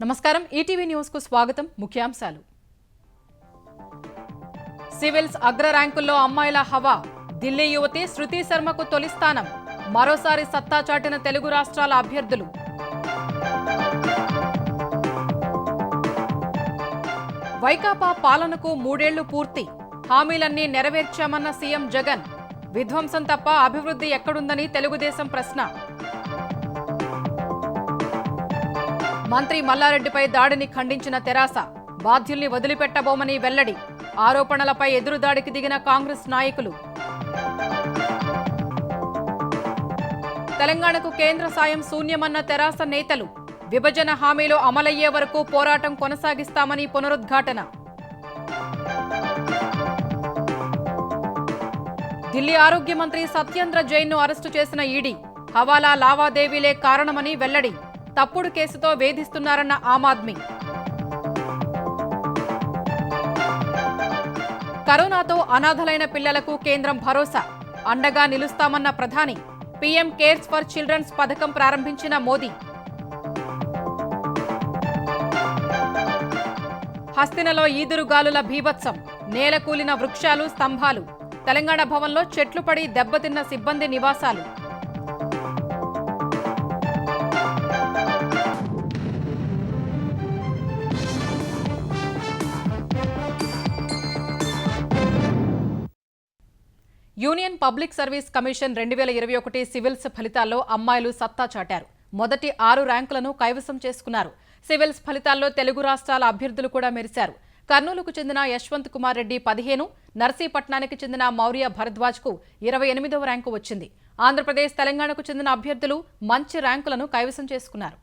నమస్కారం ETV news కు స్వాగతం ముఖ్యాంశాలు సివిల్స్ అగ్ర ర్యాంకుల్లో అమ్మాయిల హవా ఢిల్లీ యువతి శృతి శర్మకు తొలి స్థానం మరోసారి సత్తా చాటిన తెలుగు రాష్ట్రాల అభ్యర్థులు వైకాపా పాలనకు 3 ఏళ్లు పూర్తి హామీలన్నీ నెరవేర్చామన్న సీఎం జగన్ విధ్వంసం తప్ప అభివృద్ధి ఎక్కడుందని తెలుగుదేశం ప్రశ్న మంత్రి మల్లారెడ్డిపై దాడిని ఖండించిన తెరాస బాధ్యుల్ని వదిలిపెట్టబోమని వెల్లడి ఆరోపణలపై ఎదురుదాడికి దిగిన కాంగ్రెస్ నాయకులు తెలంగాణకు కేంద్ర సాయం శూన్యమన్న తెరాస నేతలు విభజన హామీలు అమలయ్యే వరకు పోరాటం కొనసాగిస్తామని పునరుద్ఘాటన ఢిల్లీ ఆరోగ్య మంత్రి సత్యేంద్ర జైన్ను అరెస్టు చేసిన ఈడీ హవాలా లావాదేవీలే కారణమని వెల్లడి తప్పుడు కేసుతో వేధిస్తున్నారన్న ఆమ్ ఆద్మీ కరోనాతో అనాథలైన పిల్లలకు కేంద్రం భరోసా అండగా నిలుస్తామన్న ప్రధాని పీఎం కేర్స్ ఫర్ చిల్డ్రన్స్ పథకం ప్రారంభించిన మోదీ హస్తినలో ఈదురుగాలుల బీభత్సం నేలకూలిన వృక్షాలు స్తంభాలు తెలంగాణ భవన్లో చెట్లు పడి దెబ్బతిన్న సిబ్బంది నివాసాలు union public service commission 2021 civils ఫలితాల్లో అమ్మాయిలు సత్తా చాటారు మొదటి 6 ర్యాంకులను కైవసం చేసుకున్నారు సివిల్స్ ఫలితాల్లో తెలుగు రాష్ట్రాల అభ్యర్థులు కూడా మెరిశారు కర్నూలుకు చెందిన యశ్వంత్ కుమార్ రెడ్డి 15 నర్సీపట్నానికి చెందిన మౌర్య భరద్వాజ్కు 28వ ర్యాంకు వచ్చింది ఆంధ్రప్రదేశ్ తెలంగాణకు చెందిన అభ్యర్థులు మంచి ర్యాంకులను కైవసం చేసుకున్నారు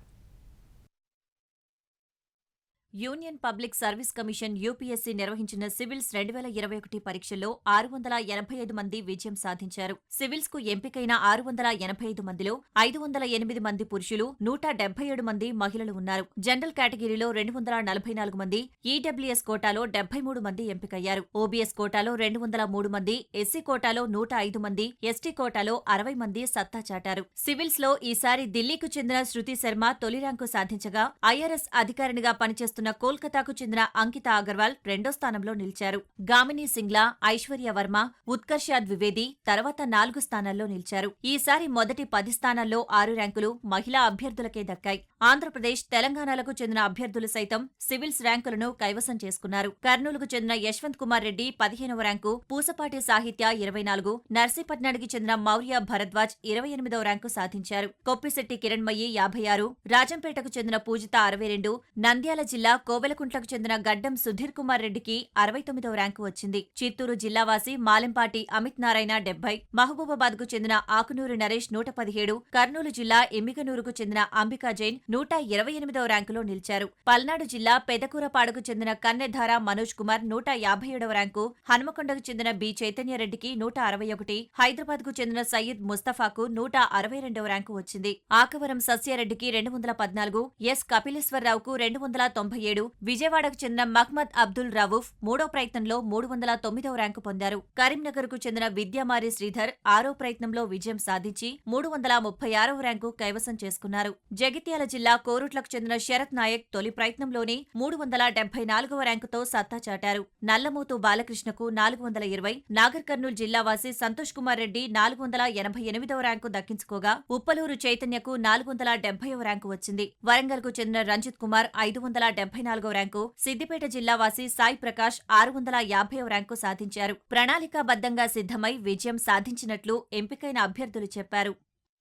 union public service commission UPSC నిర్వహించిన సివిల్స్ 2021 పరీక్షల్లో 685 మంది విజయం సాధించారు సివిల్స్ కు ఎంపికైన 685 మందిలో 508 మంది పురుషులు 177 మంది మహిళలు ఉన్నారు జనరల్ కేటగిరీలో 244 మంది ఈడబ్ల్యూఎస్ కోటాలో 73 మంది ఎంపికయ్యారు ఓబీఎస్ కోటాలో 203 మంది ఎస్సీ కోటాలో 105 మంది ఎస్టీ కోటాలో 60 మంది సత్తా చాటారు సివిల్స్ లో ఈసారి ఢిల్లీకు చెందిన శృతి శర్మ తొలి ర్యాంకు సాధించగా ఐఆర్ఎస్ అధికారినిగా పనిచేస్తున్న కోల్కతాకు చెందిన అంకిత అగర్వాల్ 2వ స్థానంలో నిలిచారు గామిని సింగ్లా ఐశ్వర్య వర్మ ఉత్కర్ష ద్వివేది తర్వాత 4 స్థానాల్లో నిలిచారు ఈసారి మొదటి 10 స్థానాల్లో 6 ర్యాంకులు మహిళా అభ్యర్థులకే దక్కాయి ఆంధ్రప్రదేశ్ తెలంగాణలకు చెందిన అభ్యర్థులు సైతం సివిల్స్ ర్యాంకులను కైవసం చేసుకున్నారు కర్నూలుకు చెందిన యశ్వంత్ కుమార్ రెడ్డి 15వ ర్యాంకు పూసపాటి సాహిత్య 24 నర్సీపట్నానికి చెందిన మౌర్య భరద్వాజ్ 28వ ర్యాంకు సాధించారు కొప్పిశెట్టి కిరణ్మయి 56 రాజంపేటకు చెందిన పూజిత 62 నంద్యాల జిల్లా కోవెలకుంట్లకు చెందిన గడ్డం సుధీర్ కుమార్ రెడ్డికి 69వ ర్యాంకు వచ్చింది చిత్తూరు జిల్లావాసి మాలెంపాటి అమిత్ నారాయణ 70 మహబూబాబాద్ కు చెందిన ఆకునూరు నరేష్ 117 కర్నూలు జిల్లా ఎమ్మిగనూరుకు చెందిన అంబికా జైన్ 128వ ర్యాంకులో నిలిచారు పల్నాడు జిల్లా పెదకూరపాడుకు చెందిన కన్నెధార మనోజ్ కుమార్ 157వ ర్యాంకు హనుమకొండకు చెందిన బి చైతన్యరెడ్డికి 161 హైదరాబాద్ కు చెందిన సయ్యద్ ముస్తఫాకు 162వ ర్యాంకు వచ్చింది ఆకవరం సస్యారెడ్డికి 214 ఎస్ కపిలేశ్వరరావుకు 297 విజయవాడకు చెందిన మహ్మద్ అబ్దుల్ రవూఫ్ 3వ ప్రయత్నంలో 309వ ర్యాంకు పొందారు కరీంనగర్ కు చెందిన విద్యామారి శ్రీధర్ 6వ ప్రయత్నంలో విజయం సాధించి 336వ ర్యాంకు కైవసం చేసుకున్నారు జగిత్యాల జిల్లా కోరుట్లకు చెందిన శరత్ నాయక్ తొలి ప్రయత్నంలోనే 374వ ర్యాంకుతో సత్తా చాటారు నల్లమూతు బాలకృష్ణకు 420 నాగర్ కర్నూలు జిల్లావాసి సంతోష్ కుమార్ రెడ్డి 488వ ర్యాంకు దక్కించుకోగా ఉప్పలూరు చైతన్యకు 470వ ర్యాంకు వచ్చింది వరంగల్ కు చెందిన రంజిత్ కుమార్ 574వ ర్యాంకు సిద్దిపేట జిల్లావాసి సాయి ప్రకాష్ 650వ ర్యాంకు సాధించారు ప్రణాళికాబద్ధంగా సిద్ధమై విజయం సాధించినట్లు ఎంపికైన అభ్యర్థులు చెప్పారు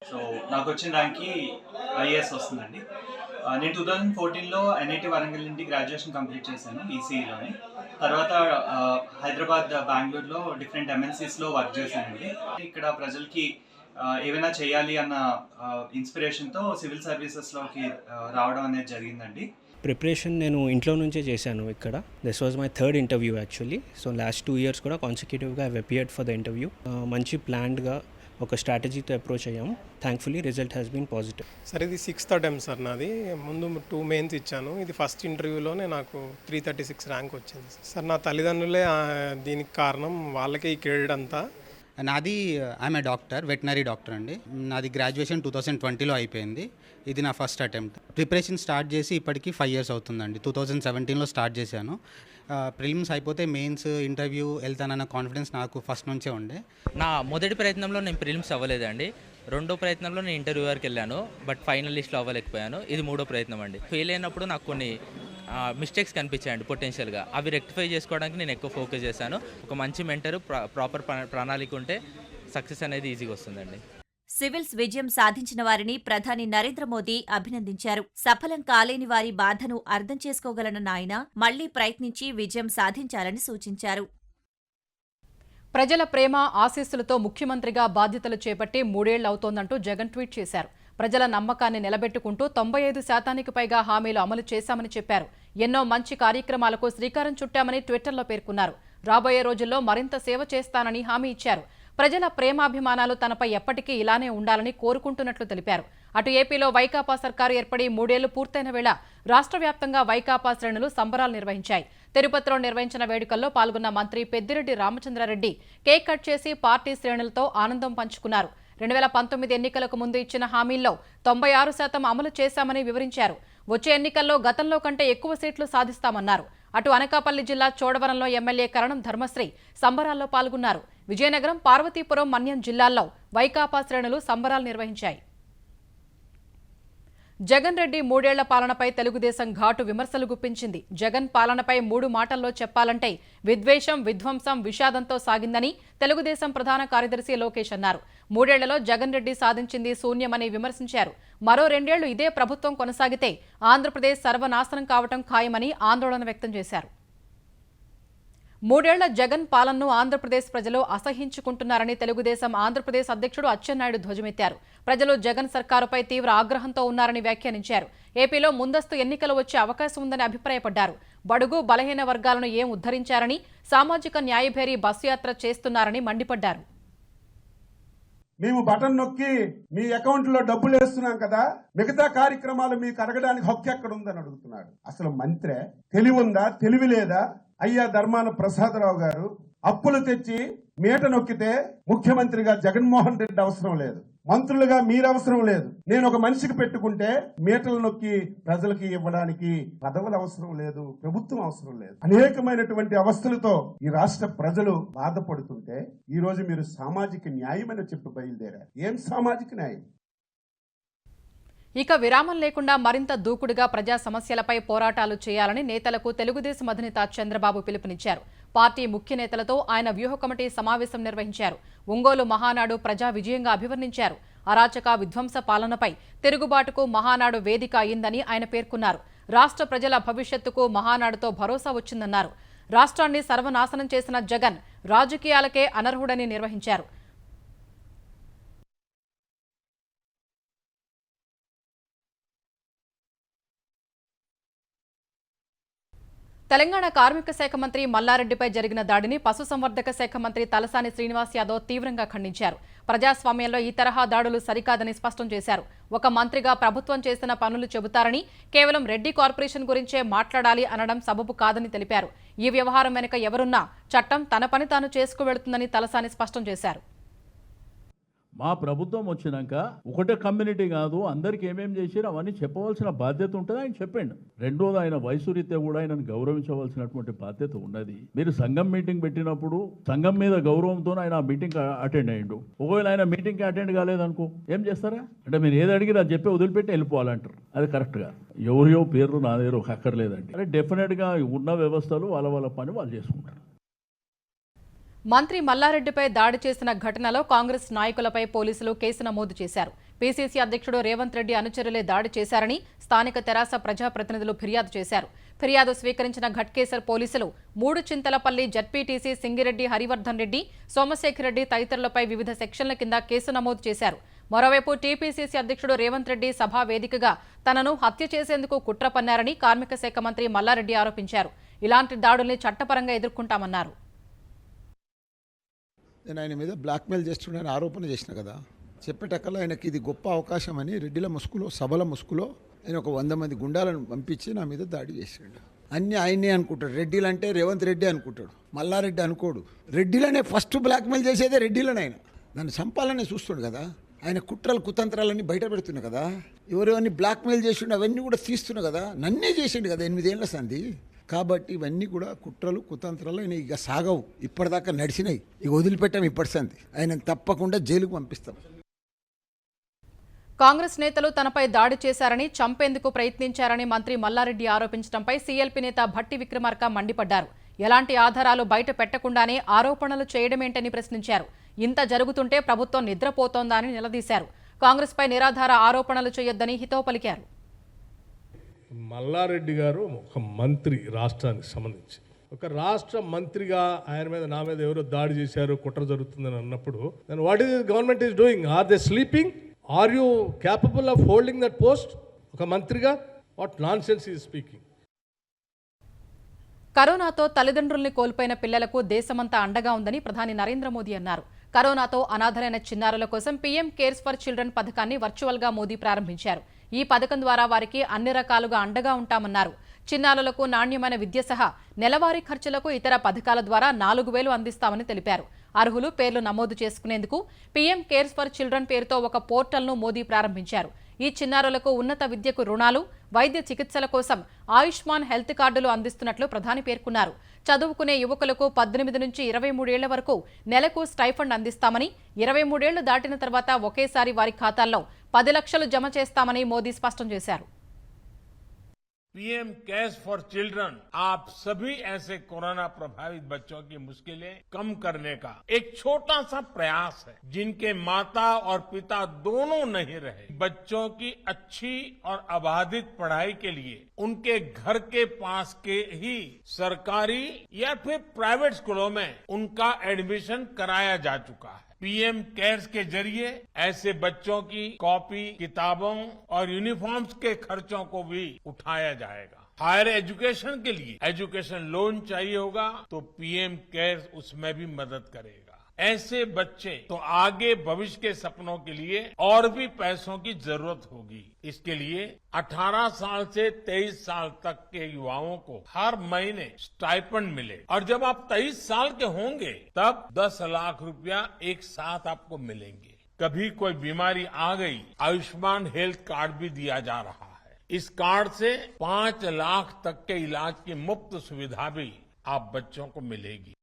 సో నాకు వచ్చిన ర్యాంక్కి ఐఏఎస్ వస్తుందండి నేను 2014లో ఎన్ఐటి వరంగల్ నుండి గ్రాడ్యుయేషన్ కంప్లీట్ చేశాను ఈసీఈలోని తర్వాత హైదరాబాద్ బెంగళూరులో డిఫరెంట్ ఎంఎన్సీస్లో వర్క్ చేశానండి ఇక్కడ ప్రజలకి ఏమైనా చేయాలి అన్న ఇన్స్పిరేషన్తో సివిల్ సర్వీసెస్లోకి రావడం అనేది జరిగిందండి ప్రిపరేషన్ నేను ఇంట్లో నుంచే చేశాను ఇక్కడ this was my third interview actually so last 2 years కూడా కాన్సిక్యూటివ్గా I appeared for the interview మంచి ప్లాన్డ్గా ఒక స్ట్రాటజీతో అప్రోచ్ అయ్యాము thankfully result has been positive sir ఇది 6th అటెంప్ట్ సార్ నాది ముందు 2 మెయిన్స్ ఇచ్చాను ఇది ఫస్ట్ ఇంటర్వ్యూలోనే నాకు 336 ర్యాంక్ వచ్చింది సార్ నా తల్లిదండ్రులే దీనికి కారణం వాళ్ళకే ఈ క్రెడిట్ అంతా నాది I'm a doctor, veterinary doctor అండి. నాది గ్రాడ్యుయేషన్ 2020లో అయిపోయింది. ఇది నా ఫస్ట్ అటెంప్ట్. ప్రిపరేషన్ స్టార్ట్ చేసి ఇప్పటికి 5 years అవుతుందండి. 2017లో స్టార్ట్ చేశాను. ప్రిలిమ్స్ అయిపోతే మెయిన్స్ ఇంటర్వ్యూ వెళ్తానన్న కాన్ఫిడెన్స్ నాకు ఫస్ట్ నుంచే ఉండే. నా మొదటి ప్రయత్నంలో నేను ప్రిలిమ్స్ అవ్వలేదండి. రెండో ప్రయత్నంలో నేను ఇంటర్వ్యూ వరకు వెళ్ళాను, బట్ ఫైనల్ లిస్ట్లో అవ్వలేకపోయాను. ఇది మూడో ప్రయత్నం అండి. ఫెయిల్ అయినప్పుడు నాకు కొన్ని మిస్టేక్స్ కనిపించాయండి పొటెన్షియల్గా. అవి రెక్టిఫై చేసుకోవడానికి నేను ఎక్కువ ఫోకస్ చేశాను. ఒక మంచి మెంటరు, ప్రాపర్ ప్రణాళిక ఉంటే సక్సెస్ అనేది ఈజీగా వస్తుందండి. సివిల్స్ విజయం సాధించిన వారిని ప్రధాని నరేంద్ర మోదీ అభినందించారు. సఫలం కాలేని వారి బాధను అర్థం చేసుకోగలనన్న ఆయన మళ్లీ ప్రయత్నించి విజయం సాధించాలని సూచించారు. ప్రజల ప్రేమ ఆశీస్సులతో ముఖ్యమంత్రిగా బాధ్యతలు చేపట్టి 3 ఏళ్లు అవుతోందంటూ జగన్ ట్వీట్ చేశారు. ప్రజల నమ్మకాన్ని నిలబెట్టుకుంటూ 95% పైగా హామీలు అమలు చేశామని చెప్పారు. ఎన్నో మంచి కార్యక్రమాలకు శ్రీకారం చుట్టామని ట్విట్టర్లో పేర్కొన్నారు. రాబోయే రోజుల్లో మరింత సేవ చేస్తానని హామీ ఇచ్చారు. ప్రజల ప్రేమాభిమానాలు తనపై ఎప్పటికీ ఇలానే ఉండాలని కోరుకుంటున్నట్లు తెలిపారు. అటు ఏపీలో వైకాపా సర్కారు ఏర్పడి 3 ఏళ్లు పూర్తయిన వేళ రాష్ట్ర వ్యాప్తంగా వైకాపా శ్రేణులు సంబరాలు నిర్వహించాయి. తిరుపతిలో నిర్వహించిన వేడుకల్లో పాల్గొన్న మంత్రి పెద్దిరెడ్డి రామచంద్రారెడ్డి కేక్ కట్ చేసి పార్టీ శ్రేణులతో ఆనందం పంచుకున్నారు. 2019 ఎన్నికలకు ముందు ఇచ్చిన హామీల్లో 96% అమలు చేశామని వివరించారు. వచ్చే ఎన్నికల్లో గతంలో కంటే ఎక్కువ సీట్లు సాధిస్తామన్నారు. అటు అనకాపల్లి జిల్లా చోడవరంలో ఎమ్మెల్యే కరణం ధర్మశ్రీ సంబరాల్లో పాల్గొన్నారు. విజయనగరం, పార్వతీపురం, మన్యం జిల్లాల్లో వైకాపా శ్రేణులు సంబరాలు నిర్వహించాయి. జగన్ రెడ్డి 3 ఏళ్ల పాలనపై తెలుగుదేశం ఘాటు విమర్శలు గుప్పించింది. జగన్ పాలనపై 3 మాటల్లో చెప్పాలంటే విద్వేషం, విధ్వంసం, విషాదంతో సాగిందని తెలుగుదేశం ప్రధాన కార్యదర్శి లోకేష్ అన్నారు. 3 ఏళ్లలో జగన్ రెడ్డి సాధించింది శూన్యమని విమర్శించారు. మరో 2 ఏళ్లు ఇదే ప్రభుత్వం కొనసాగితే ఆంధ్రప్రదేశ్ సర్వనాశనం కావటం ఖాయమని ఆందోళన వ్యక్తం చేశారు. 3 ఏళ్ల జగన్ పాలనను ఆంధ్రప్రదేశ్ ప్రజలు అసహించుకుంటున్నారని తెలుగుదేశం ఆంధ్రప్రదేశ్ అధ్యక్షుడు అచ్చెన్నాయుడు ధ్వజమెత్తారు. ప్రజలు జగన్ సర్కారుపై తీవ్ర ఆగ్రహంతో ఉన్నారని వ్యాఖ్యానించారు. ఏపీలో ముందస్తు ఎన్నికలు వచ్చే అవకాశం ఉందని అభిప్రాయపడ్డారు. బడుగు బలహీన వర్గాలను ఏం ఉద్ధరించారని, సామాజిక న్యాయభేరీ బస్సు యాత్ర చేస్తున్నారని మండిపడ్డారు. మేము బటన్ నొక్కి మీ అకౌంట్లో డబ్బులు వేస్తున్నాం కదా, మిగతా కార్యక్రమాలు మీకు అడగడానికి హక్కు ఎక్కడ ఉందని అడుగుతున్నాడు. అసలు మంత్రే తెలివి ఉందా, తెలివి లేదా? అయ్యా ధర్మాన ప్రసాదరావు గారు అప్పులు తెచ్చి మీట నొక్కితే ముఖ్యమంత్రిగా జగన్మోహన్ రెడ్డి అవసరం లేదు, మంత్రులుగా మీరు అవసరం లేదు. నేను ఒక మనిషికి పెట్టుకుంటే మీటలు నొక్కి ప్రజలకి ఇవ్వడానికి పదవులు అవసరం లేదు, ప్రభుత్వం అవసరం లేదు. అనేకమైనటువంటి అవస్థలతో ఈ రాష్ట్ర ప్రజలు బాధపడుతుంటే ఈ రోజు మీరు సామాజిక న్యాయం అని చెప్పి బయలుదేరారు. ఏం సామాజిక న్యాయం? ఇక విరామం లేకుండా మరింత దూకుడుగా ప్రజా సమస్యలపై పోరాటాలు చేయాలని నేతలకు తెలుగుదేశం అధినేత చంద్రబాబు పిలుపునిచ్చారు. పార్టీ ముఖ్య నేతలతో ఆయన వ్యూహ కమిటీ సమావేశం నిర్వహించారు. ఒంగోలు మహానాడు ప్రజా విజయంగా అభివర్ణించారు. అరాచక విధ్వంస పాలనపై తిరుగుబాటుకు మహానాడు వేదిక అయిందని ఆయన పేర్కొన్నారు. రాష్ట్ర ప్రజల భవిష్యత్తుకు మహానాడుతో భరోసా వచ్చిందన్నారు. రాష్ట్రాన్ని సర్వనాశనం చేసిన జగన్ రాజకీయాలకే అనర్హుడని నిర్వహించారు. తెలంగాణ కార్మిక శాఖ మంత్రి మల్లారెడ్డిపై జరిగిన దాడిని పశుసంవర్ధక శాఖ మంత్రి తలసాని శ్రీనివాస్ యాదవ్ తీవ్రంగా ఖండించారు. ప్రజాస్వామ్యంలో ఈ తరహా దాడులు సరికాదని స్పష్టం చేశారు. ఒక మంత్రిగా ప్రభుత్వం చేసిన పనులు చెబుతారని, కేవలం రెడ్డి కార్పొరేషన్ గురించే మాట్లాడాలి అనడం సబబు కాదని తెలిపారు. ఈ వ్యవహారం వెనుక ఎవరున్నా చట్టం తన పని తాను చేసుకువెడుతుందని తలసాని స్పష్టం చేశారు. మా ప్రభుత్వం వచ్చినాక ఒకటే కమ్యూనిటీ కాదు, అందరికి ఏమేం చేశారు అవన్నీ చెప్పవలసిన బాధ్యత ఉంటుంది. ఆయన చెప్పండి. రెండోది, ఆయన వయసు రీత్యా కూడా ఆయనను గౌరవించవలసినటువంటి బాధ్యత ఉన్నది. మీరు సంఘం మీటింగ్ పెట్టినప్పుడు సంఘం మీద గౌరవంతో ఆయన ఆ మీటింగ్ అటెండ్ అయ్యిండు. ఒకవేళ ఆయన మీటింగ్కి అటెండ్ కాలేదనుకో ఏం చేస్తారా? అంటే మీరు ఏది అడిగినా అది చెప్పి వదిలిపెట్టి వెళ్ళిపోవాలంటారు. అది కరెక్ట్గా ఎవరియో పేర్లు నా దగ్గర అక్కర్లేదండి. అంటే డెఫినెట్గా ఉన్న వ్యవస్థలు వాళ్ళ పని వాళ్ళు చేసుకుంటారు. మంత్రి మల్లారెడ్డిపై దాడి చేసిన ఘటనలో కాంగ్రెస్ నాయకులపై పోలీసులు కేసు నమోదు చేశారు. పీసీసీ అధ్యక్షుడు రేవంత్ రెడ్డి అనుచరులే దాడి చేశారని స్థానిక తెరాస ప్రజాప్రతినిధులు ఫిర్యాదు చేశారు. ఫిర్యాదు స్వీకరించిన ఘట్కేసర్ పోలీసులు మూడుచింతలపల్లి జడ్పీటీసీ సింగిరెడ్డి హరివర్ధన్ రెడ్డి, సోమశేఖర్ రెడ్డి తదితరులపై వివిధ సెక్షన్ల కింద కేసు నమోదు చేశారు. మరోవైపు టీపీసీసీ అధ్యక్షుడు రేవంత్ రెడ్డి సభా వేదికగా తనను హత్య చేసేందుకు కుట్ర పన్నారని కార్మిక శాఖ మంత్రి మల్లారెడ్డి ఆరోపించారు. ఇలాంటి దాడుల్ని చట్టపరంగా ఎదుర్కొంటామన్నారు. నేను ఆయన మీద బ్లాక్మెయిల్ చేస్తున్నాను ఆరోపణ చేసిన కదా, చెప్పేటక్కల్లా ఆయనకి ఇది గొప్ప అవకాశం అని రెడ్డిల ముసుగులో, సభల ముసుగులో ఆయన ఒక 100 మంది గుండాలను పంపించి నా మీద దాడి చేసిండు. అన్నీ ఆయనే అనుకుంటాడు. రెడ్డిలు అంటే రేవంత్ రెడ్డి అనుకుంటాడు, మల్లారెడ్డి అనుకోడు. రెడ్డిలనే ఫస్ట్ బ్లాక్మెయిల్ చేసేదే రెడ్డిలనే. ఆయన దాన్ని చంపాలనే చూస్తాడు కదా. ఆయన కుట్రలు కుతంత్రాలన్నీ బయట పెడుతున్నాడు కదా. ఎవరెవరిని బ్లాక్మెయిల్ చేసిండు అవన్నీ కూడా తీస్తున్నాడు కదా. నన్నే చేసిండు కదా 8 ఏళ్ల సంది. కాబట్టి ఇవన్నీ కూడా కుట్రలు కుతంత్రాలు ఆయన ఇక సాగవు. ఇప్పటిదాకా నడిచినాయి, ఇక వదిలిపెట్టాం ఇప్పటి సంది. ఆయన తప్పకుండా జైలుకు పంపిస్తాం. కాంగ్రెస్ నేతలు తనపై దాడి చేశారని, చంపేందుకు ప్రయత్నించారని మంత్రి మల్లారెడ్డి ఆరోపించడంపై సీఎల్పీ నేత భట్టి విక్రమార్క మండిపడ్డారు. ఎలాంటి ఆధారాలు బయట పెట్టకుండానే ఆరోపణలు చేయడమేంటని ప్రశ్నించారు. ఇంత జరుగుతుంటే ప్రభుత్వం నిద్రపోతోందా అని నిలదీశారు. కాంగ్రెస్పై నిరాధార ఆరోపణలు చేయొద్దని హితవు పలికారు. మల్లారెడ్డి గారు ఒక మంత్రి, రాష్ట్రానికి సంబంధించి ఒక రాష్ట్ర మంత్రిగా ఆయన మీద నా మీద ఎవరో దాడి చేశారు, కుట్ర జరుగుతుందని అన్నప్పుడు then what is government is doing? Are they sleeping? Are you capable of holding that post? ఒక మంత్రిగా what nonsense is speaking? కరోనాతో తల్లిదండ్రుల్ని కోల్పోయిన పిల్లలకు దేశమంతా అండగా ఉందని ప్రధాని నరేంద్ర మోదీ అన్నారు. కరోనాతో అనాథలైన చిన్నారుల కోసం పీఎం కేర్స్ ఫర్ చిల్డ్రన్ పథకాన్ని వర్చువల్గా మోదీ ప్రారంభించారు. ఈ పథకం ద్వారా వారికి అన్ని రకాలుగా అండగా ఉంటామన్నారు. చిన్నారులకు నాణ్యమైన విద్య సహా నెలవారీ ఖర్చులకు ఇతర పథకాల ద్వారా 4,000 అందిస్తామని తెలిపారు. అర్హులు పేర్లు నమోదు చేసుకునేందుకు పీఎం కేర్స్ ఫర్ చిల్డ్రన్ పేరుతో ఒక పోర్టల్ను మోదీ ప్రారంభించారు. ఈ చిన్నారులకు ఉన్నత విద్యకు రుణాలు, వైద్య చికిత్సల కోసం ఆయుష్మాన్ హెల్త్ కార్డులు అందిస్తున్నట్లు ప్రధాని పేర్కొన్నారు. చదువుకునే యువకులకు 18 నుంచి 23 ఏళ్ల వరకు నెలకు స్టైఫండ్ అందిస్తామని, 23 ఏళ్లు దాటిన తర్వాత ఒకేసారి వారి ఖాతాల్లో 10 లక్షలు జమ చేస్తామని మోదీ స్పష్టం చేశారు. पीएम केयर्स फॉर चिल्ड्रन आप सभी ऐसे कोरोना प्रभावित बच्चों की मुश्किलें कम करने का एक छोटा सा प्रयास है, जिनके माता और पिता दोनों नहीं रहे। बच्चों की अच्छी और अबाधित पढ़ाई के लिए उनके घर के पास के ही सरकारी या फिर प्राइवेट स्कूलों में उनका एडमिशन कराया जा चुका है। पीएम केयर्स के जरिए ऐसे बच्चों की कॉपी, किताबों और यूनिफॉर्म्स के खर्चों को भी उठाया जाएगा। हायर एजुकेशन के लिए एजुकेशन लोन चाहिए होगा तो पीएम केयर्स उसमें भी मदद करेगा। ऐसे बच्चे तो आगे भविष्य के सपनों के लिए और भी पैसों की जरूरत होगी। इसके लिए 18 साल से 23 साल तक के युवाओं को हर महीने स्टाइपेंड मिले और जब आप 23 साल के होंगे तब 10 लाख रुपया एक साथ आपको मिलेंगे। कभी कोई बीमारी आ गई, आयुष्मान हेल्थ कार्ड भी दिया जा रहा है। इस कार्ड से 5 लाख तक के इलाज की मुफ्त सुविधा भी आप बच्चों को मिलेगी।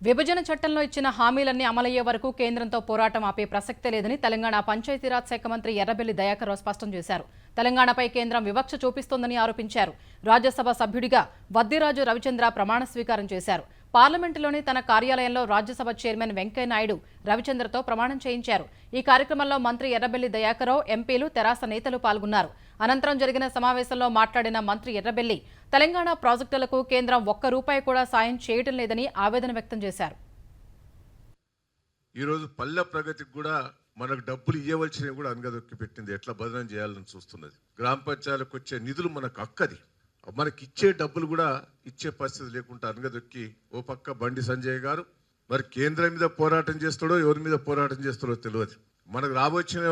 విభజన చట్టంలో ఇచ్చిన హామీలన్నీ అమలయ్యే వరకు కేంద్రంతో పోరాటం ఆపే ప్రసక్తే లేదని తెలంగాణ పంచాయతీరాజ్ శాఖ మంత్రి ఎర్రబెల్లి దయాకర్ రావు స్పష్టం చేశారు. తెలంగాణపై కేంద్రం వివక్ష చూపిస్తోందని ఆరోపించారు. రాజ్యసభ సభ్యుడిగా వద్దిరాజు రవిచంద్ర ప్రమాణ స్వీకారం చేశారు. పార్లమెంటులోని తన కార్యాలయంలో రాజ్యసభ చైర్మన్ వెంకయ్యనాయుడు రవిచంద్రతో ప్రమాణం చేయించారు. ఈ కార్యక్రమంలో మంత్రి ఎర్రబెల్లి దయాకర్ రావు, ఎంపీలు, తెరాస నేతలు పాల్గొన్నారు. అనంతరం జరిగిన సమావేశంలో మాట్లాడిన మంత్రి ఎర్రబెల్లి తెలంగాణ ప్రాజెక్టులకు కేంద్రం ₹1 కూడా సాయం చేయడం లేదని ఆవేదన వ్యక్తం చేశారు. ఈరోజు పల్లె ప్రగతికి కూడా మనకు డబ్బులు ఇవ్వవలసినవి కూడా అనగదొక్కి పెట్టింది. ఎట్లా బదనం చేయాలని చూస్తున్నది. గ్రామ పంచాయతీలకు వచ్చే నిధులు మనకు అక్కది, మనకి ఇచ్చే డబ్బులు కూడా ఇచ్చే పరిస్థితి లేకుండా అనగదొక్కి ఓ పక్క బండి సంజయ్ గారు మరి కేంద్రం మీద పోరాటం చేస్తాడో ఎవరి మీద పోరాటం చేస్తాడో తెలియదు. మనకు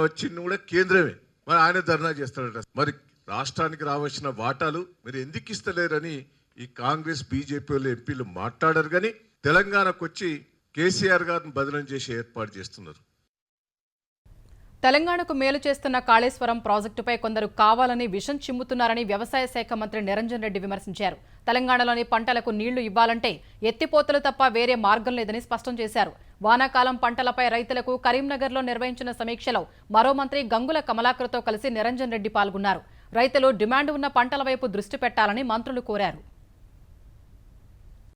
వచ్చింది కూడా కేంద్రమే, మరి ఆయన ధర్నా చేస్తాడట. మరి రాష్ట్రానికి రావాల్సిన వాటాలు మీరు ఎందుకు ఇస్తలేరని ఈ కాంగ్రెస్, బీజేపీ వాళ్ళు, ఎంపీలు మాట్లాడారు. కానీ తెలంగాణకు వచ్చి కేసీఆర్ గారిని బదనం చేసి ఏర్పాటు చేస్తున్నారు. తెలంగాణకు మేలు చేస్తున్న కాళేశ్వరం ప్రాజెక్టుపై కొందరు కావాలని విషం చిమ్ముతున్నారని వ్యవసాయ శాఖ మంత్రి నిరంజన్ రెడ్డి విమర్శించారు. తెలంగాణలోని పంటలకు నీళ్లు ఇవ్వాలంటే ఎత్తిపోతలు తప్ప వేరే మార్గం లేదని స్పష్టం చేశారు. వానాకాలం పంటలపై రైతులకు కరీంనగర్లో నిర్వహించిన సమీక్షలో మరో మంత్రి గంగుల కమలాకర్తో కలిసి నిరంజన్ రెడ్డి పాల్గొన్నారు. రైతులు డిమాండ్ ఉన్న పంటల వైపు దృష్టి పెట్టాలని మంత్రులు కోరారు.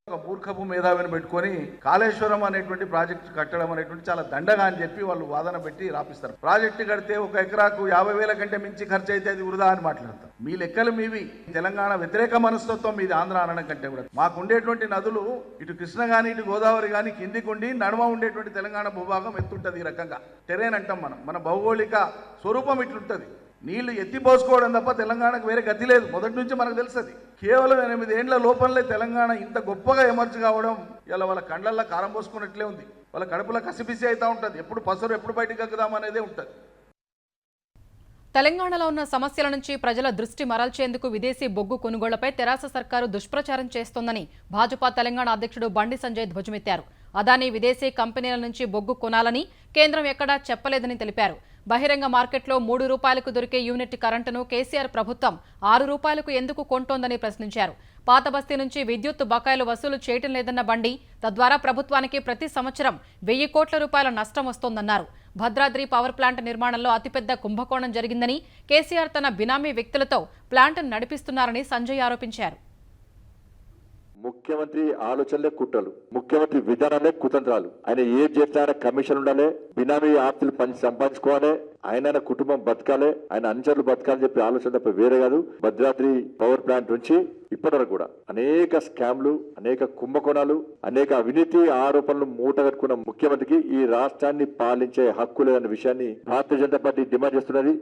ఒక మూర్ఖపు మేధావిని పెట్టుకొని కాళేశ్వరం అనేటువంటి ప్రాజెక్టు కట్టడం అనేటువంటి చాలా దండగా అని చెప్పి వాళ్ళు వాదన పెట్టి రాపిస్తారు. ప్రాజెక్టు కడితే 1 ఎకరాకు 50,000 కంటే మించి ఖర్చు అయితే అది వృధా అని మాట్లాడతారు. మీ లెక్కలు మీవి. తెలంగాణ వ్యతిరేక మనస్తత్వం మీది ఆంధ్ర అనడం కంటే కూడా. మాకు ఉండేటువంటి నదులు ఇటు కృష్ణ కానీ ఇటు గోదావరి కానీ కిందికుండి నడుమ ఉండేటువంటి తెలంగాణ భూభాగం ఎత్తుంటది. ఈ రకంగా టెరేన్ అంటాం మనం. మన భౌగోళిక స్వరూపం ఇట్లుంటది. నీళ్లు ఎత్తిపోసుకోవడం తప్ప తెలంగాణకు వేరే గతి లేదు. మొదటి నుంచి మనకు తెలుసది. కేవలం 8 ఏండ్ల లోపలే తెలంగాణ ఇంత గొప్పగా ఎమర్జ్ కావడం ఇలా వాళ్ళ కండ్లల్లో కారం పోసుకున్నట్లే ఉంది. వాళ్ళ కడుపులో కసిపిసి అవుతూ ఉంటుంది. ఎప్పుడు పసరు ఎప్పుడు బయటకు కక్కుదాం అనేదే ఉంటుంది. తెలంగాణలో ఉన్న సమస్యల నుంచి ప్రజల దృష్టి మరల్చేందుకు విదేశీ బొగ్గు కొనుగోళ్లపై తెరాస సర్కారు దుష్ప్రచారం చేస్తోందని భాజపా తెలంగాణ అధ్యక్షుడు బండి సంజయ్ ధ్వజమెత్తారు. అదానీ విదేశీ కంపెనీల నుంచి బొగ్గు కొనాలని కేంద్రం ఎక్కడా చెప్పలేదని తెలిపారు. బహిరంగ మార్కెట్లో 3 రూపాయలకు దొరికే యూనిట్ కరెంటును కేసీఆర్ ప్రభుత్వం 6 రూపాయలకు ఎందుకు కొంటోందని ప్రశ్నించారు. పాత బస్తీ నుంచి విద్యుత్ బకాయిలు వసూలు చేయటం లేదన్న బండి, తద్వారా ప్రభుత్వానికి ప్రతి సంవత్సరం 1000 కోట్ల రూపాయల నష్టం వస్తోందన్నారు. భద్రాద్రి పవర్ ప్లాంట్ నిర్మాణంలో అతిపెద్ద కుంభకోణం జరిగిందని, కేసీఆర్ తన బినామీ వ్యక్తులతో ప్లాంట్ను నడిపిస్తున్నారని సంజయ్ ఆరోపించారు. ముఖ్యమంత్రి ఆలోచనలే కుట్రలు, ముఖ్యమంత్రి విధానాలే కుతంత్రాలు. ఆయన ఏం చేసినా కమిషన్ ఉండాలి, బినామీ ఆస్తులు సంపాదించుకోవాలి, ఆయన కుటుంబం బతకాలి, ఆయన అనుచరులు బతకాలని చెప్పి ఆలోచన తప్ప వేరే కాదు. భద్రాద్రి పవర్ ప్లాంట్ నుంచి ఇప్పటి వరకు కూడా అనేక స్కామ్లు, అనేక కుంభకోణాలు, అనేక అవినీతి ఆరోపణలు మూటగట్టుకున్న ముఖ్యమంత్రికి ఈ రాష్ట్రాన్ని పాలించే హక్కు లేదన్న విషయాన్ని భారతీయ జనతా పార్టీ డిమాండ్ చేస్తున్నది.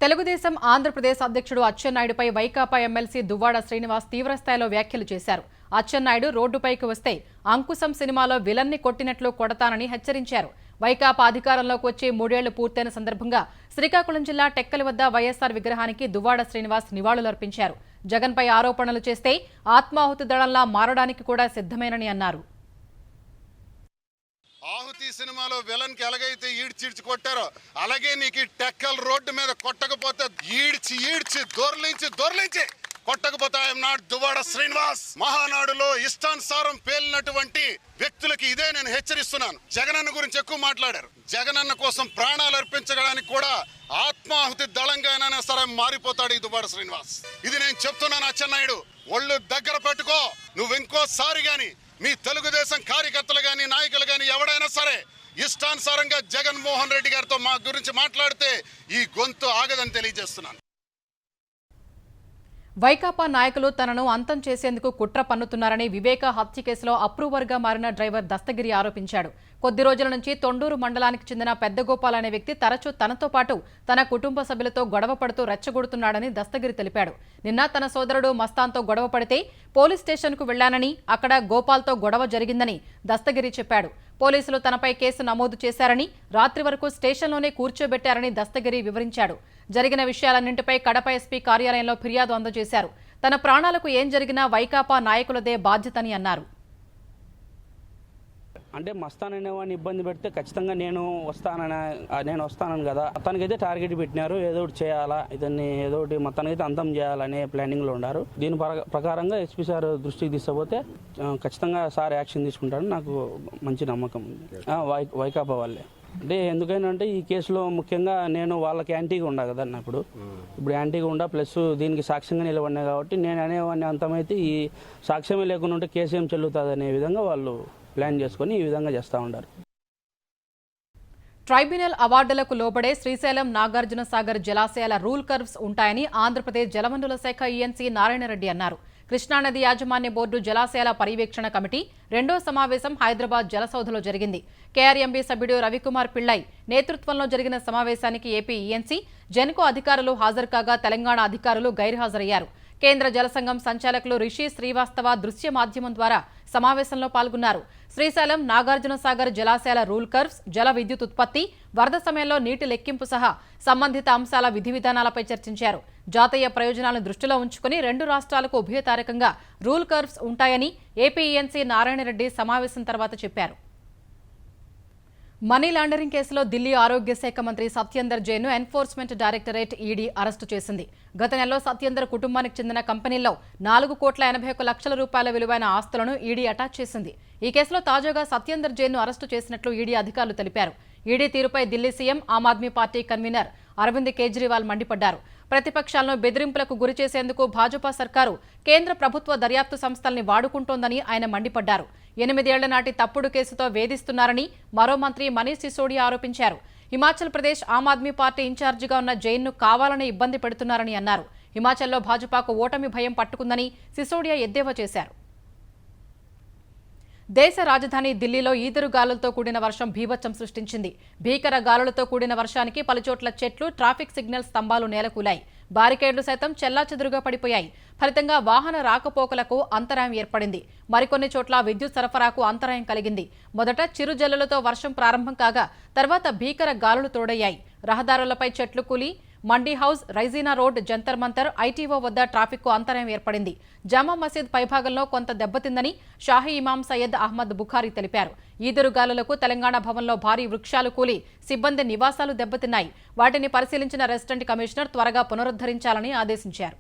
తెలుగుదేశం ఆంధ్రప్రదేశ్ అధ్యక్షుడు అచ్చెన్నాయుడుపై వైకాపా ఎమ్మెల్సీ దువ్వాడ శ్రీనివాస్ తీవ్రస్థాయిలో వ్యాఖ్యలు చేశారు. అచ్చెన్నాయుడు రోడ్డుపైకి వస్తే అంకుశం సినిమాలో విలన్ని కొట్టినట్లు కొడతానని హెచ్చరించారు. వైకాపా అధికారంలోకి వచ్చి 3 ఏళ్లు పూర్తయిన సందర్భంగా శ్రీకాకుళం జిల్లా టెక్కలి వద్ద వైఎస్ఆర్ విగ్రహానికి దువ్వాడ శ్రీనివాస్ నివాళులర్పించారు. జగన్పై ఆరోపణలు చేస్తే ఆత్మాహుతి దళంలా మారడానికి కూడా సిద్ధమేనని అన్నారు. ఆహుతి సినిమాలో విలన్ కి ఎలాగైతే ఈడ్చి కొట్టారో అలాగే నీకు టెక్కల్ రోడ్డు మీద కొట్టకపోతే ఈడ్చి దొర్లించి కొట్టకపోతే ఐఎమ్ నాట్ దువ్వాడ శ్రీనివాస్. మహానాడులో ఇష్టానుసారం పేలినటువంటి వ్యక్తులకి ఇదే నేను హెచ్చరిస్తున్నాను. జగనన్న గురించి ఎక్కువ మాట్లాడారు. జగనన్న కోసం ప్రాణాలు అర్పించడానికి కూడా ఆత్మాహుతి దళంగానైనా సరే మారిపోతాడు ఈ దువ్వాడ శ్రీనివాస్. ఇది నేను చెప్తున్నాను. అచ్చెన్నాయుడు ఒళ్ళు దగ్గర పెట్టుకో. నువ్వు ఇంకోసారి గాని మీ తెలుగుదేశం కార్యకర్తలు గాని నాయకులు గాని ఎవడైనా సరే ఇష్టానుసారంగా జగన్మోహన్ రెడ్డి గారితో మా గురించి మాట్లాడితే ఈ గొంతు ఆగదని తెలియజేస్తున్నాను. వైకాపా నాయకులు తనను అంతం చేసేందుకు కుట్ర పన్నుతున్నారని వివేక హత్య కేసులో అప్రూవర్గా మారిన డ్రైవర్ దస్తగిరి ఆరోపించాడు. కొద్ది రోజుల నుంచి తొండూరు మండలానికి చెందిన పెద్దగోపాల్ అనే వ్యక్తి తరచూ తనతో పాటు తన కుటుంబ సభ్యులతో గొడవ పడుతూ రెచ్చగొడుతున్నాడని దస్తగిరి తెలిపాడు. నిన్న తన సోదరుడు మస్తాన్తో గొడవ పడితే పోలీస్ స్టేషన్కు వెళ్లానని, అక్కడ గోపాల్తో గొడవ జరిగిందని దస్తగిరి చెప్పాడు. పోలీసులు తనపై కేసు నమోదు చేశారని, రాత్రి వరకు స్టేషన్లోనే కూర్చోబెట్టారని దస్తగిరి వివరించాడు. జరిగిన విషయాలన్నింటిపై కడప ఎస్పీ కార్యాలయంలో ఫిర్యాదు అందజేశారు. తన ప్రాణాలకు ఏం జరిగినా వైకాపా నాయకులదే బాధ్యతని అన్నారు. అంటే మస్తాన్ అనేవాడిని ఇబ్బంది పెడితే ఖచ్చితంగా నేను వస్తానని కదా, అతనికైతే టార్గెట్ పెట్టినారు. ఏదో ఒకటి చేయాలా, ఇతన్ని ఏదో ఒకటి మొత్తానికైతే అంతం చేయాలనే ప్లానింగ్లో ఉన్నారు. దీని ప్రకారంగా ఎస్పీ సార్ దృష్టికి తీసుకుపోతే ఖచ్చితంగా సార్ యాక్షన్ తీసుకుంటారని నాకు మంచి నమ్మకం ఉంది. వైకాపా వాళ్ళే అంటే ఎందుకైనా ఈ కేసులో ముఖ్యంగా నేను వాళ్ళకి యాంటీగా ఉండా కదా అన్నప్పుడు, ఇప్పుడు యాంటీగా ఉండా ప్లస్ దీనికి సాక్ష్యంగా నిలబడినా కాబట్టి నేను అనేవాడిని అంతమైతే ఈ సాక్ష్యమే లేకుండా ఉంటే కేసు ఏం చెల్లుతుంది అనే విధంగా వాళ్ళు ప్లాన్ చేసుకుని ఈ విధంగా చేస్తూ ఉంటారు. ట్రైబ్యునల్ అవార్డులకు లోబడే శ్రీశైలం నాగార్జున సాగర్ జలాశయాల రూల్ కర్వ్స్ ఉంటాయని ఆంధ్రప్రదేశ్ జలవనరుల శాఖ ఈఎన్సీ నారాయణరెడ్డి అన్నారు. కృష్ణానది యాజమాన్య బోర్డు జలాశయాల పర్యవేక్షణ కమిటీ 2వ సమావేశం హైదరాబాద్ జలసౌధలో జరిగింది. కేఆర్ఎంబీ సభ్యుడు రవికుమార్ పిళ్ళై నేతృత్వంలో జరిగిన సమావేశానికి ఏపీ ఈఎన్సీ, జెన్కో అధికారులు హాజరు కాగా తెలంగాణ అధికారులు గైర్హాజరయ్యారు. కేంద్ర జలసంఘం సంచాలకులు రిషి శ్రీవాస్తవ దృశ్య మాధ్యమం ద్వారా సమావేశంలో పాల్గొన్నారు. శ్రీశైలం నాగార్జున సాగర్ జలాశయాల రూల్ కర్వ్స్, జల విద్యుత్ ఉత్పత్తి, వరద సమయంలో నీటి లెక్కింపు సహా సంబంధిత అంశాల విధి విధానాలపై చర్చించారు. జాతీయ ప్రయోజనాలను దృష్టిలో ఉంచుకుని 2 రాష్ట్రాలకు ఉభయతారకంగా రూల్ కర్వ్స్ ఉంటాయని ఏపీ ఈఎన్సీ నారాయణరెడ్డి సమావేశం తర్వాత చెప్పారు. మనీ లాండరింగ్ కేసులో ఢిల్లీ ఆరోగ్య శాఖ మంత్రి సత్యేందర్ జైన్ను ఎన్ఫోర్స్మెంట్ డైరెక్టరేట్ ఈడీ అరెస్టు చేసింది. గత నెలలో సత్యేందర్ కుటుంబానికి చెందిన కంపెనీల్లో 4,81,00,000 రూపాయల విలువైన ఆస్తులను ఈడీ అటాచ్ చేసింది. ఈ కేసులో తాజాగా సత్యేందర్ జైన్ను అరెస్టు చేసినట్లు ఈడీ అధికారులు తెలిపారు. ఈడీ తీరుపై Delhi CM, Aam Aadmi party convener Arvind Kejriwal మండిపడ్డారు. ప్రతిపక్షాలను బెదిరింపులకు గురిచేసేందుకు భాజపా సర్కారు కేంద్ర ప్రభుత్వ దర్యాప్తు సంస్థల్ని వాడుకుంటోందని ఆయన మండిపడ్డారు. 8 ఏళ్ల నాటి తప్పుడు కేసుతో వేధిస్తున్నారని మరో మంత్రి మనీష్ సిసోడియా ఆరోపించారు. హిమాచల్ ప్రదేశ్ ఆమ్ ఆద్మీ పార్టీ ఇన్ఛార్జిగా ఉన్న జైన్ను కావాలని ఇబ్బంది పెడుతున్నారని అన్నారు. హిమాచల్లో భాజపాకు ఓటమి భయం పట్టుకుందని సిసోడియా ఎద్దేవా చేశారు. దేశ రాజధాని ఢిల్లీలో ఈదురుగాలులతో కూడిన వర్షం బీభత్సం సృష్టించింది. భీకర గాలులతో కూడిన వర్షానికి పలుచోట్ల చెట్లు, ట్రాఫిక్ సిగ్నల్ స్తంభాలు నేలకూలాయి. బారికేడ్లు సైతం చెల్లాచెదురుగా పడిపోయాయి. ఫలితంగా వాహన రాకపోకలకు అంతరాయం ఏర్పడింది. మరికొన్ని చోట్ల విద్యుత్ సరఫరాకు అంతరాయం కలిగింది. మొదట చిరుజల్లులతో వర్షం ప్రారంభం కాగా తర్వాత భీకర గాలులు తోడయ్యాయి. రహదారులపై చెట్లు కూలి mandi house, Raisina road, Jantar Mantar, ITO వద్ద ట్రాఫిక్కు అంతరాయం ఏర్పడింది. జామా మసీద్ పైభాగంలో కొంత దెబ్బతిందని షాహీ ఇమాం సయ్యద్ అహ్మద్ బుఖారీ తెలిపారు. ఈదురుగాలులకు తెలంగాణ భవన్లో భారీ వృక్షాలు కూలి సిబ్బంది నివాసాలు దెబ్బతిన్నాయి. వాటిని పరిశీలించిన రెసిడెంట్ కమిషనర్ త్వరగా పునరుద్ధరించాలని ఆదేశించారు.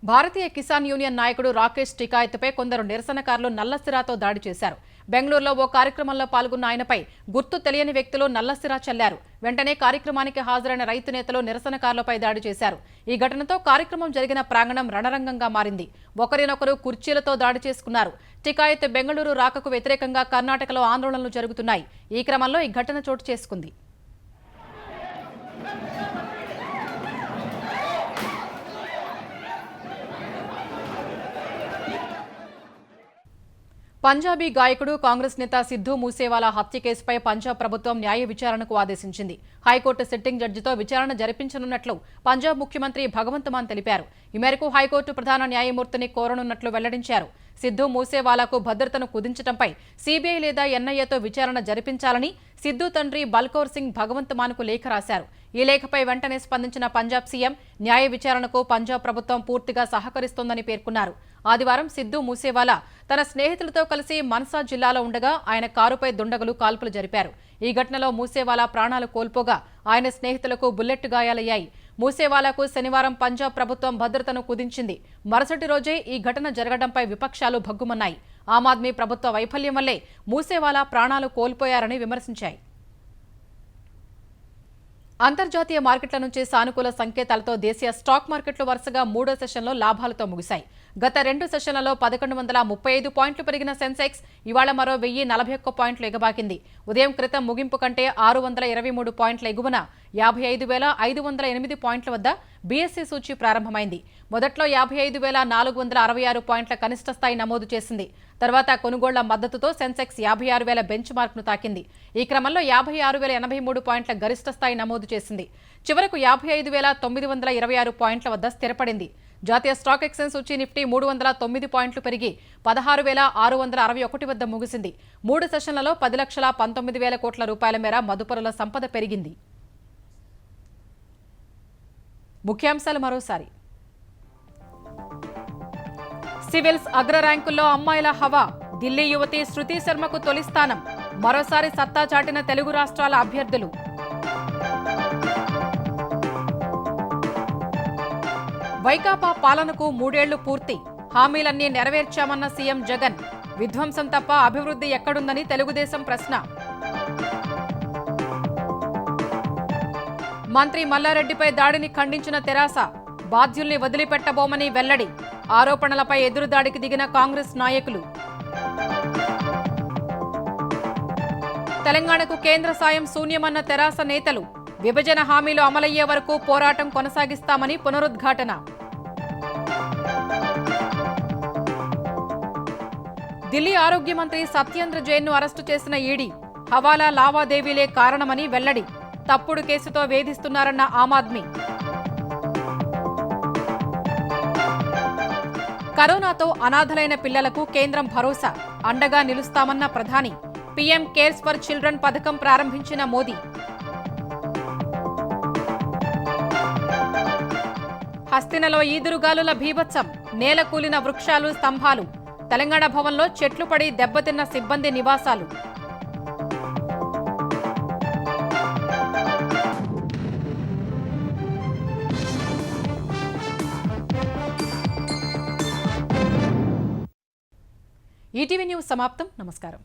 భారతీయ కిసాన్ యూనియన్ నాయకుడు రాకేష్ టికాయత్పై కొందరు నిరసనకారులు నల్లసిరాతో దాడి చేశారు. బెంగళూరులో ఓ కార్యక్రమంలో పాల్గొన్న ఆయనపై గుర్తు తెలియని వ్యక్తులు నల్లసిరా చల్లారు. వెంటనే కార్యక్రమానికి హాజరైన రైతు నేతలు నిరసనకారులపై దాడి చేశారు. ఈ ఘటనతో కార్యక్రమం జరిగిన ప్రాంగణం రణరంగంగా మారింది. ఒకరినొకరు కుర్చీలతో దాడి చేసుకున్నారు. టికాయత్ బెంగళూరు రాకకు వ్యతిరేకంగా కర్ణాటకలో ఆందోళనలు జరుగుతున్నాయి. ఈ క్రమంలో ఈ ఘటన చోటు చేసుకుంది. పంజాబీ గాయకుడు కాంగ్రెస్ నేత సిద్ధూ మూసేవాలా హత్య కేసుపై పంజాబ్ ప్రభుత్వం న్యాయ విచారణకు ఆదేశించింది. హైకోర్టు సిట్టింగ్ జడ్జితో విచారణ జరిపించనున్నట్లు పంజాబ్ ముఖ్యమంత్రి భగవంత్ మాన్ తెలిపారు. ఈ మేరకు హైకోర్టు ప్రధాన న్యాయమూర్తిని కోరనున్నట్లు వెల్లడించారు. సిద్ధూ మూసేవాలాకు భద్రతను కుదించడంపై సీబీఐ లేదా ఎన్ఐఏతో విచారణ జరిపించాలని సిద్ధూ తండ్రి బల్కౌర్ సింగ్ భగవంత్ మాన్కు లేఖ రాశారు. ఈ లేఖపై వెంటనే స్పందించిన పంజాబ్ సీఎం న్యాయ విచారణకు పంజాబ్ ప్రభుత్వం పూర్తిగా సహకరిస్తోందని పేర్కొన్నారు. ఆదివారం సిద్ధూ మూసేవాలా తన స్నేహితులతో కలిసి మన్సా జిల్లాలో ఉండగా ఆయన కారుపై దుండగులు కాల్పులు జరిపారు. ఈ ఘటనలో మూసేవాలా ప్రాణాలు కోల్పోగా ఆయన స్నేహితులకు బుల్లెట్ గాయాలయ్యాయి. మూసేవాలాకు శనివారం పంజాబ్ ప్రభుత్వం భద్రతను కుదించింది. మరుసటి రోజే ఈ ఘటన జరగడంపై విపక్షాలు భగ్గుమన్నాయి. ఆమ్ ఆద్మీ ప్రభుత్వ వైఫల్యం వల్లే మూసేవాలా ప్రాణాలు కోల్పోయారని విమర్శించాయి. అంతర్జాతీయ మార్కెట్ల నుంచి సానుకూల సంకేతాలతో దేశీయ స్టాక్ మార్కెట్లు వరుసగా మూడో సెషన్లో లాభాలతో ముగిశాయి. గత 2 సెషన్లలో 1135 పాయింట్లు పెరిగిన సెన్సెక్స్ ఇవాళ మరో 1041 పాయింట్లు ఎగబాకింది. ఉదయం క్రితం ముగింపు కంటే 623 పాయింట్ల ఎగువన 55,508 పాయింట్ల వద్ద బీఎస్సీ సూచీ ప్రారంభమైంది. మొదట్లో 55,466 పాయింట్ల కనిష్ట స్థాయి నమోదు చేసింది. తర్వాత కొనుగోళ్ల మద్దతుతో సెన్సెక్స్ 56,000 బెంచ్ మార్క్ను తాకింది. ఈ క్రమంలో 56,083 పాయింట్ల గరిష్ట స్థాయి నమోదు చేసింది. చివరకు 55,926 పాయింట్ల వద్ద స్థిరపడింది. జాతీయ స్టాక్ ఎక్స్చేంజ్ సూచీ నిఫ్టీ 309 పాయింట్లు పెరిగి 16,661 వద్ద ముగిసింది. 3 సెషన్లలో 10,19,000 కోట్ల రూపాయల మేర మదుపరుల సంపద పెరిగింది. ముఖ్యాంశాలు మరోసారి. సివిల్స్ అగ్ర ర్యాంకుల్లో అమ్మాయిల హవా. ఢిల్లీ యువతి శృతి శర్మకు తొలి స్థానం. మరోసారి సత్తా చాటిన తెలుగు రాష్ట్రాల అభ్యర్థులు. వైకాపా పాలనకు 3 ఏళ్లు పూర్తి. హామీలన్నీ నెరవేర్చామన్న సీఎం జగన్. విధ్వంసం తప్ప అభివృద్ధి ఎక్కడుందని తెలుగుదేశం ప్రశ్న. మంత్రి మల్లారెడ్డిపై దాడిని ఖండించిన తెరాస. బాధ్యుల్ని వదిలిపెట్టబోమని వెల్లడి. ఆరోపణలపై ఎదురుదాడికి దిగిన కాంగ్రెస్ నాయకులు. తెలంగాణకు కేంద్ర సాయం శూన్యమన్న తెరాస నేతలు. విభజన హామీలు అమలయ్యే వరకు పోరాటం కొనసాగిస్తామని పునరుద్ఘాటన. ఢిల్లీ ఆరోగ్య మంత్రి సత్యేంద్ర జైన్ను అరెస్టు చేసిన ఈడీ. హవాలా లావాదేవీలే కారణమని వెల్లడి. తప్పుడు కేసుతో వేధిస్తున్నారన్న ఆమ్ ఆద్మీ. కరోనాతో అనాథలైన పిల్లలకు కేంద్రం భరోసా. అండగా నిలుస్తామన్న ప్రధాని. పీఎం కేర్స్ ఫర్ చిల్డ్రన్ పథకం ప్రారంభించిన మోదీ. హస్తినలో ఈదురుగాలుల భీభత్సం. నేల కూలిన వృక్షాలు, స్తంభాలు. తెలంగాణ భవన్లో చెట్లు పడి దెబ్బతిన్న సిబ్బంది నివాసాలు. ఈటీవీ న్యూస్ సమాప్తం. నమస్కారం.